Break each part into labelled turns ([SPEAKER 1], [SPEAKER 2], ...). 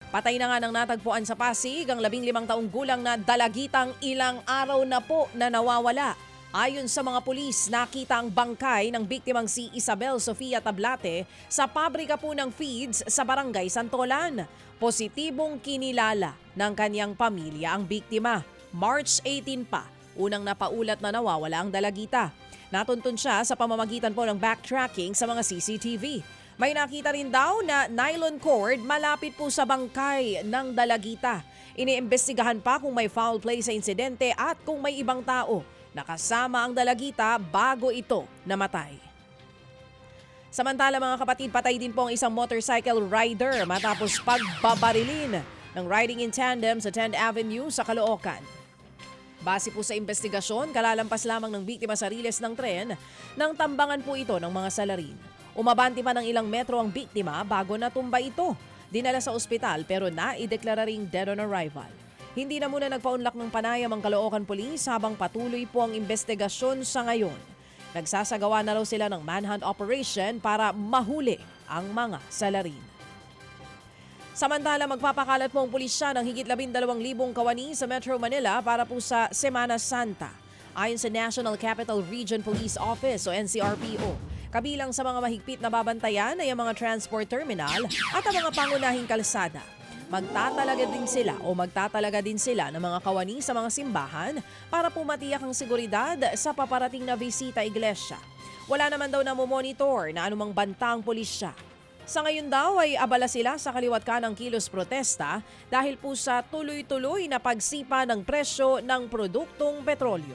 [SPEAKER 1] Patay na nga nang natagpuan sa Pasig ang 15 taong gulang na dalagitang ilang araw na po na nawawala. Ayon sa mga pulis, nakita ang bangkay ng biktimang si Isabel Sofia Tablate sa pabrika po ng feeds sa Barangay Santolan. Positibong kinilala ng kanyang pamilya ang biktima. March 18 pa, unang napaulat na nawawala ang dalagita. Natuntun siya sa pamamagitan po ng backtracking sa mga CCTV. May nakita rin daw na nylon cord malapit po sa bangkay ng dalagita. Iniimbestigahan pa kung may foul play sa insidente at kung may ibang tao nakasama ang dalagita bago ito namatay. Samantala mga kapatid, patay din po ang isang motorcycle rider matapos pagbabarilin ng riding in tandem sa 10th Avenue sa Caloocan. Base po sa investigasyon, kalalampas lamang ng biktima sa riles ng tren nang tambangan po ito ng mga salarin. Umabanti pa ng ilang metro ang biktima bago natumba ito. Dinala sa ospital pero naideklara ring dead on arrival. Hindi na muna nagpaunlak ng panayam ang Caloocan Police habang patuloy po ang investigasyon sa ngayon. Nagsasagawa na raw sila ng manhunt operation para mahuli ang mga salarin. Samantala, magpapakalat po ang pulisya ng higit 12,000 kawani sa Metro Manila para po sa Semana Santa. Ayon sa National Capital Region Police Office o NCRPO, kabilang sa mga mahigpit na babantayan ay ang mga transport terminal at ang mga pangunahing kalsada. Magtatalaga din sila ng mga kawani sa mga simbahan para pumatiyak ang seguridad sa paparating na bisita iglesia. Wala naman daw namomonitor na anumang bantang pulisya. Sa ngayon daw ay abala sila sa kaliwat kanang kilos protesta dahil po sa tuloy-tuloy na pagsipa ng presyo ng produktong petrolyo.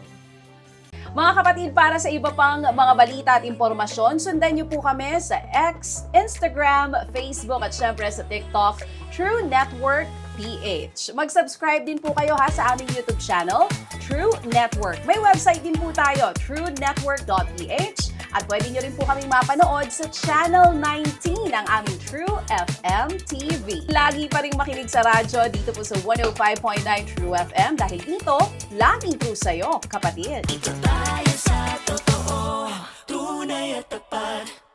[SPEAKER 1] Mga kapatid, para sa iba pang mga balita at impormasyon, sundan niyo po kami sa X, Instagram, Facebook at syempre sa TikTok, True Network PH. Mag-subscribe din po kayo sa aming YouTube channel, True Network. May website din po tayo, truenetwork.ph, at pwede niyo rin po kaming mapanood sa Channel 19 ng aming True FM TV. Lagi pa rin makinig sa radyo dito po sa 105.9 True FM dahil dito, laging true sa'yo, kapatid.
[SPEAKER 2] Ito tayo sa totoo.